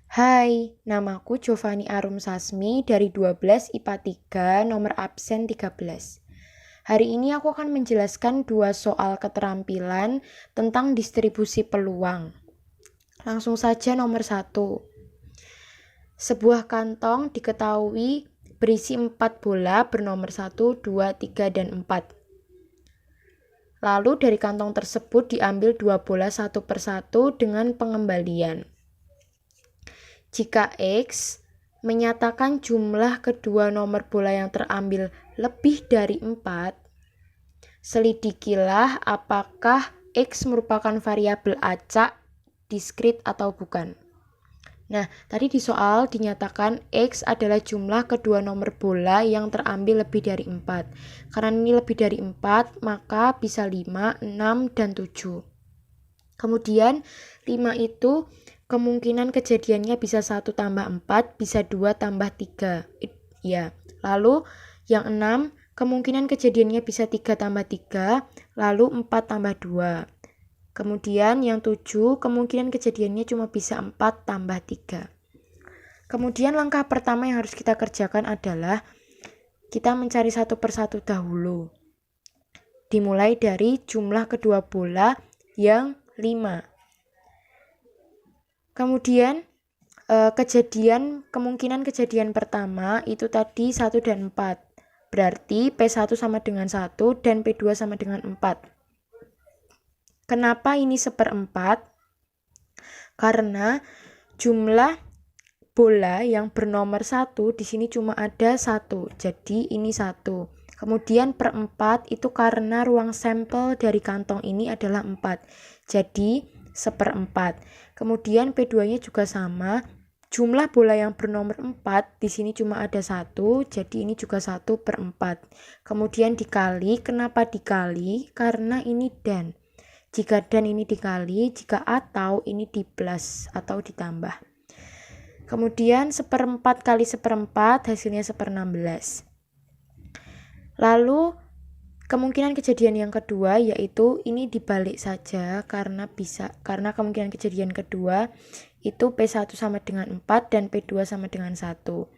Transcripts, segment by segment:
Hai, namaku Giovanni Arum Sasmi dari 12 IPA 3, nomor absen 13. Hari ini aku akan menjelaskan dua soal keterampilan tentang distribusi peluang. Langsung saja nomor 1. Sebuah kantong diketahui berisi 4 bola bernomor 1, 2, 3, dan 4. Lalu dari kantong tersebut diambil 2 bola satu persatu dengan pengembalian. Jika X menyatakan jumlah kedua nomor bola yang terambil lebih dari 4, selidikilah apakah X merupakan variabel acak, diskrit, atau bukan. Nah, tadi di soal dinyatakan X adalah jumlah kedua nomor bola yang terambil lebih dari 4. Karena ini lebih dari 4, maka bisa 5, 6, dan 7. Kemudian 5 itu kemungkinan kejadiannya bisa 1 tambah 4, bisa 2 tambah 3. Ya. Lalu yang 6, kemungkinan kejadiannya bisa 3 tambah 3, lalu 4 tambah 2. Kemudian yang 7, kemungkinan kejadiannya cuma bisa 4 tambah 3. Kemudian langkah pertama yang harus kita kerjakan adalah kita mencari satu persatu dahulu. Dimulai dari jumlah kedua bola yang 5. Kemudian kemungkinan kejadian pertama itu tadi 1 dan 4. Berarti P1 sama dengan 1 dan P2 sama dengan 4. Kenapa ini 1/4? Karena jumlah bola yang bernomor 1 di sini cuma ada 1. Jadi ini 1. Kemudian per 4 itu karena ruang sampel dari kantong ini adalah 4. Jadi 1/4. Kemudian P2-nya juga sama. Jumlah bola yang bernomor 4 di sini cuma ada 1, jadi ini juga 1/4. Kemudian dikali, kenapa dikali? Karena ini dan. Jika dan ini dikali, jika atau ini di plus atau ditambah. Kemudian 1/4 kali 1/4 hasilnya 1/16. Lalu kemungkinan kejadian yang kedua yaitu ini dibalik saja karena kemungkinan kejadian kedua itu P1 sama dengan 4 dan P2 sama dengan 1.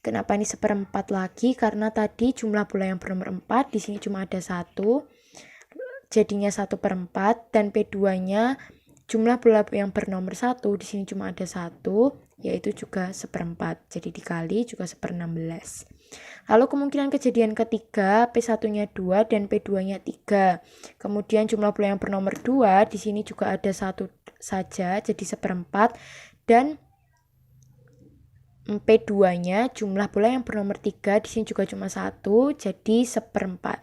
Kenapa ini 1/4 lagi? Karena tadi jumlah bola yang bernomor 4 di sini cuma ada 1. Jadinya 1/4 dan P2-nya jumlah bola yang bernomor 1 di sini cuma ada 1, yaitu juga 1/4. Jadi dikali juga 1/16. Lalu kemungkinan kejadian ketiga, P1-nya 2 dan P2-nya 3. Kemudian jumlah bola yang bernomor 2 di sini juga ada 1 saja, jadi 1/4 dan P2-nya jumlah bola yang bernomor 3 di sini juga cuma 1, jadi 1/4.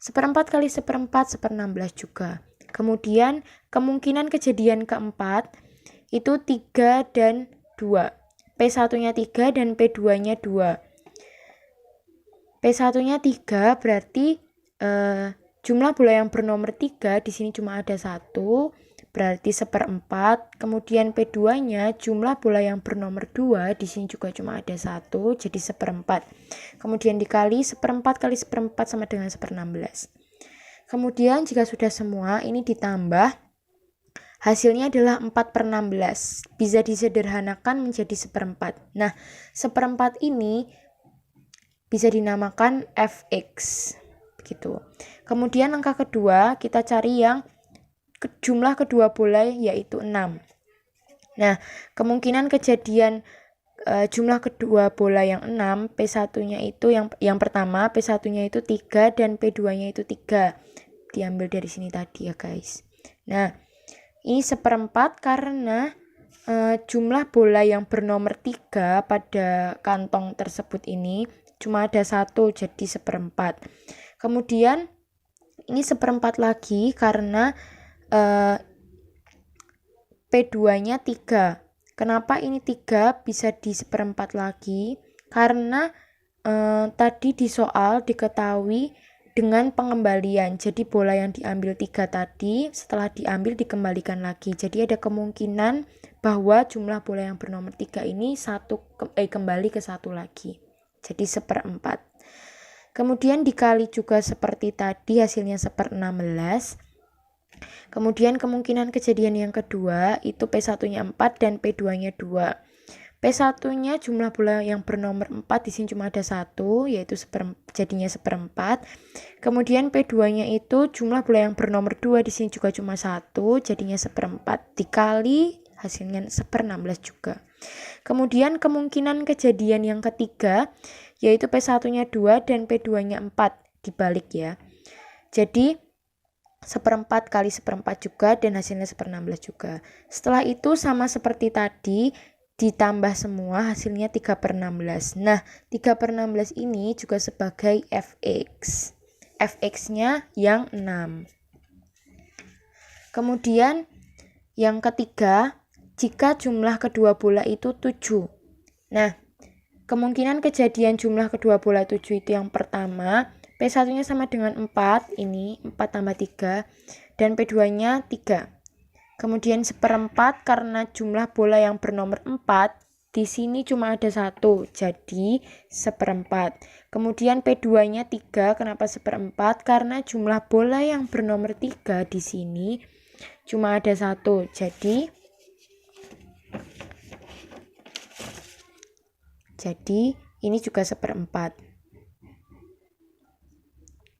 1/4 kali 1/4 1/16 juga. Kemudian kemungkinan kejadian keempat itu 3 dan 2. P1-nya 3 dan P2-nya 2. P1-nya 3 berarti jumlah bola yang bernomor 3 di sini cuma ada 1, berarti 1/4. Kemudian P2-nya jumlah bola yang bernomor 2 di sini juga cuma ada 1, jadi 1/4. Kemudian dikali 1/4 kali 1/4 sama dengan 1/16. Kemudian jika sudah semua ini ditambah, hasilnya adalah 4/16. Bisa disederhanakan menjadi 1/4. Nah, 1/4 ini bisa dinamakan fx. Begitu. Kemudian angka kedua kita cari yang jumlah kedua bola yaitu 6. Nah, kemungkinan kejadian jumlah kedua bola yang 6, P1-nya itu yang pertama, P1-nya itu 3 dan P2-nya itu 3. Diambil dari sini tadi ya, guys. Nah, ini 1/4 karena jumlah bola yang bernomor 3 pada kantong tersebut ini cuma ada 1, jadi 1/4. Kemudian ini 1/4 lagi karena P2-nya 3. Kenapa ini 3 bisa di 1/4 lagi? Karena tadi di soal diketahui dengan pengembalian. Jadi bola yang diambil 3 tadi setelah diambil dikembalikan lagi. Jadi ada kemungkinan bahwa jumlah bola yang bernomor 3 ini kembali ke 1 lagi. Jadi 1/4. Kemudian dikali juga seperti tadi hasilnya 1/16. Kemudian kemungkinan kejadian yang kedua itu P1-nya 4 dan P2-nya 2. P1-nya jumlah bola yang bernomor 4 di sini cuma ada 1, yaitu jadinya 1/4. Kemudian P2-nya itu jumlah bola yang bernomor 2 di sini juga cuma 1, jadinya 1/4 dikali hasilnya 1/16 juga. Kemudian kemungkinan kejadian yang ketiga yaitu P1-nya 2 dan P2-nya 4, dibalik ya. Jadi 1/4 kali 1/4 juga dan hasilnya 1/16 juga. Setelah itu sama seperti tadi, ditambah semua hasilnya 3/16. Nah, 3/16 ini juga sebagai fx. Fx-nya yang 6. Kemudian yang ketiga, jika jumlah kedua bola itu 7. Nah, kemungkinan kejadian jumlah kedua bola 7 itu yang pertama, P1-nya sama dengan 4, ini 4 tambah 3, dan P2-nya 3. Kemudian 1/4 karena jumlah bola yang bernomor 4, di sini cuma ada 1, jadi 1/4. Kemudian P2-nya 3, kenapa 1/4? Karena jumlah bola yang bernomor 3 di sini cuma ada 1, jadi ini juga 1/4.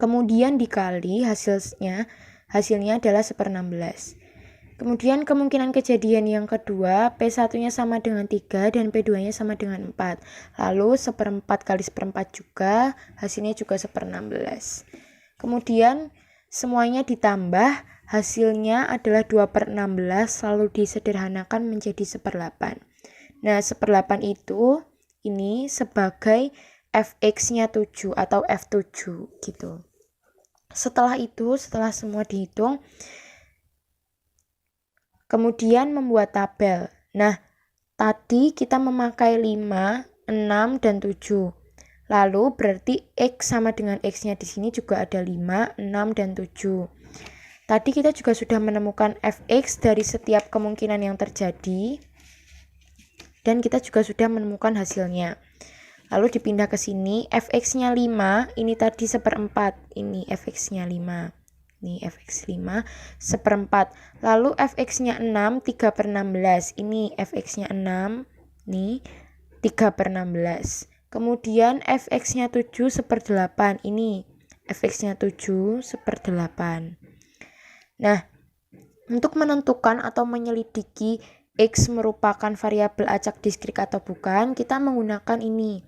Kemudian dikali hasilnya adalah 1/16. Kemudian kemungkinan kejadian yang kedua, P1-nya sama dengan 3 dan P2-nya sama dengan 4. Lalu 1/4 kali 1/4 juga, hasilnya juga 1/16. Kemudian semuanya ditambah, hasilnya adalah 2/16, lalu disederhanakan menjadi 1/8. Nah, 1/8 itu ini sebagai fx-nya 7 atau f7 gitu. Setelah semua dihitung, kemudian membuat tabel. Nah, tadi kita memakai 5, 6, dan 7. Lalu berarti X sama dengan X-nya di sini juga ada 5, 6, dan 7. Tadi kita juga sudah menemukan fx dari setiap kemungkinan yang terjadi. Dan kita juga sudah menemukan hasilnya. Lalu dipindah ke sini, fx-nya 5, ini tadi 1/4, ini fx-nya 5. Ini fx 5, 1/4. Lalu fx-nya 6, 3/16, ini fx-nya 6, nih 3/16. Kemudian fx-nya 7, 1/8, ini fx-nya 7, 1/8. Nah, untuk menentukan atau menyelidiki X merupakan variabel acak diskrit atau bukan, kita menggunakan ini.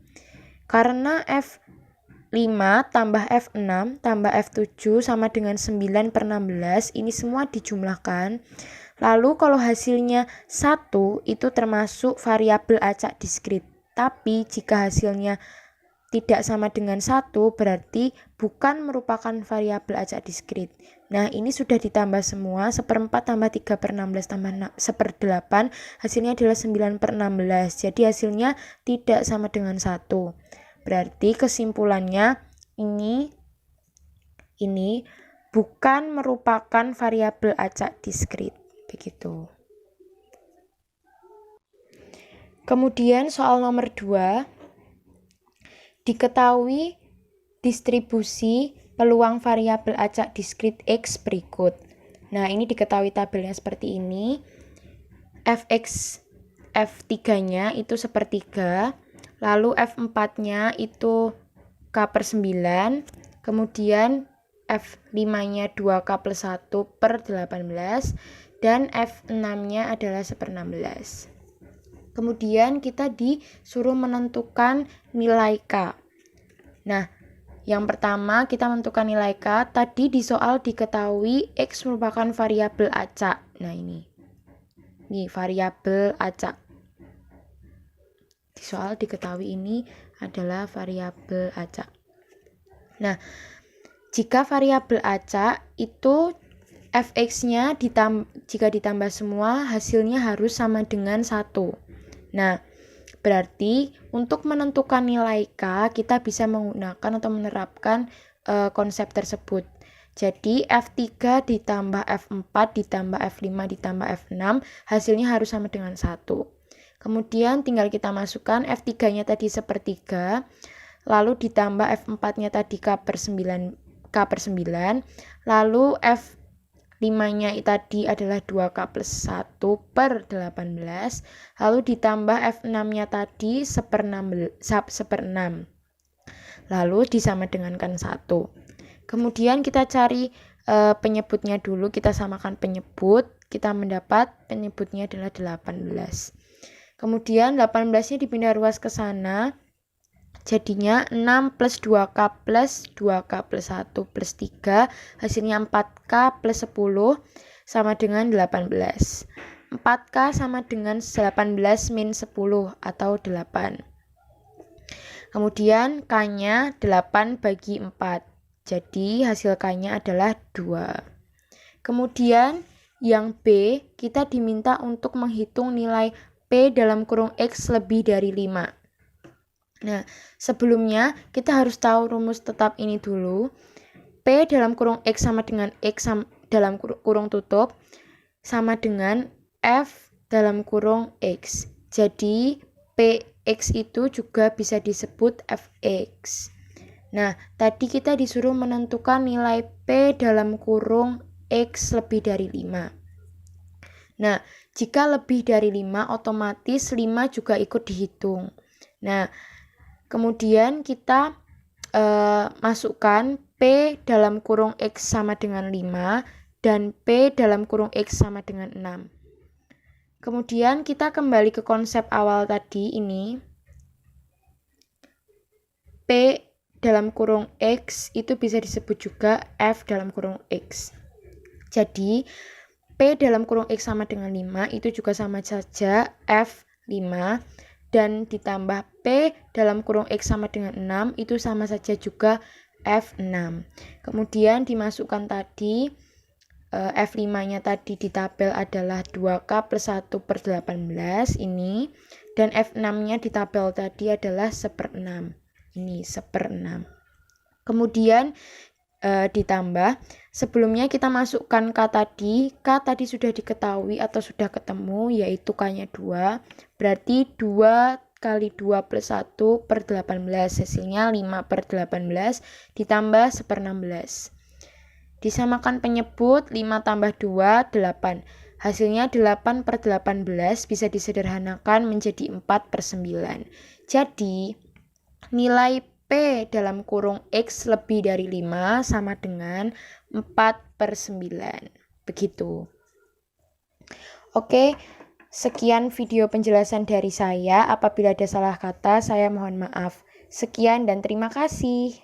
Karena F5 tambah F6 tambah F7 sama dengan 9/16, ini semua dijumlahkan. Lalu kalau hasilnya 1 itu termasuk variabel acak diskrit. Tapi jika hasilnya tidak sama dengan 1 berarti bukan merupakan variabel acak diskrit. Nah, ini sudah ditambah semua, 1/4 tambah 3/16 tambah 1/8, hasilnya adalah 9/16. Jadi hasilnya tidak sama dengan 1. Berarti kesimpulannya ini bukan merupakan variabel acak diskrit. Begitu. Kemudian soal nomor 2. Diketahui distribusi peluang variabel acak diskrit X berikut. Nah, ini diketahui tabelnya seperti ini. F3-nya itu 1/3, lalu F4-nya itu K/9, kemudian F5-nya 2K+1/18, dan F6-nya adalah 1/16. Kemudian kita disuruh menentukan nilai K. Nah, yang pertama kita menentukan nilai K. Tadi di soal diketahui X merupakan variabel acak. Nah, ini variabel acak. Di soal diketahui ini adalah variabel acak. Nah, jika variabel acak itu fx-nya jika ditambah semua hasilnya harus sama dengan 1. Nah, berarti untuk menentukan nilai K kita bisa menggunakan atau menerapkan konsep tersebut. Jadi F3 ditambah F4 ditambah F5 ditambah F6 hasilnya harus sama dengan 1. Kemudian tinggal kita masukkan F3-nya tadi 1/3, lalu ditambah F4-nya tadi K/9, lalu 5-nya tadi adalah 2K plus 1 per 18, lalu ditambah F6-nya tadi 1/6, lalu disama dengankan 1. Kemudian kita cari penyebutnya dulu, kita samakan penyebut, kita mendapat penyebutnya adalah 18. Kemudian 18-nya dipindah ruas ke sana, jadinya 6 plus 2K plus 2K plus 1 plus 3, hasilnya 4K plus 10 sama dengan 18. 4K sama dengan 18 min 10 atau 8. Kemudian K-nya 8 bagi 4, jadi hasil K-nya adalah 2. Kemudian yang B, kita diminta untuk menghitung nilai P dalam kurung X lebih dari 5. Nah, sebelumnya kita harus tahu rumus tetap ini dulu. P dalam kurung X sama dengan X dalam kurung tutup sama dengan F dalam kurung X. Jadi, Px itu juga bisa disebut Fx. Nah, tadi kita disuruh menentukan nilai P dalam kurung X lebih dari 5. Nah, jika lebih dari 5, otomatis 5 juga ikut dihitung. Nah, kemudian kita masukkan P dalam kurung X sama dengan 5 dan P dalam kurung X sama dengan 6. Kemudian kita kembali ke konsep awal tadi ini. P dalam kurung X itu bisa disebut juga F dalam kurung X. Jadi, P dalam kurung X sama dengan 5 itu juga sama saja F5, dan ditambah P dalam kurung X sama dengan 6 itu sama saja juga F6. Kemudian dimasukkan tadi F5-nya tadi di tabel adalah 2K plus 1 per 18 ini, dan F6-nya di tabel tadi adalah 1/6. Ini 1/6. Kemudian ditambah, sebelumnya kita masukkan K tadi sudah diketahui atau sudah ketemu, yaitu K-nya 2, berarti 2 kali 2 plus 1 per 18, hasilnya 5 per 18 ditambah 1/16. Disamakan penyebut, 5 tambah 2, 8. Hasilnya 8 per 18 bisa disederhanakan menjadi 4/9. Jadi, nilai P dalam kurung X lebih dari 5 sama dengan 4/9. Begitu. Oke, sekian video penjelasan dari saya. Apabila ada salah kata, saya mohon maaf. Sekian dan terima kasih.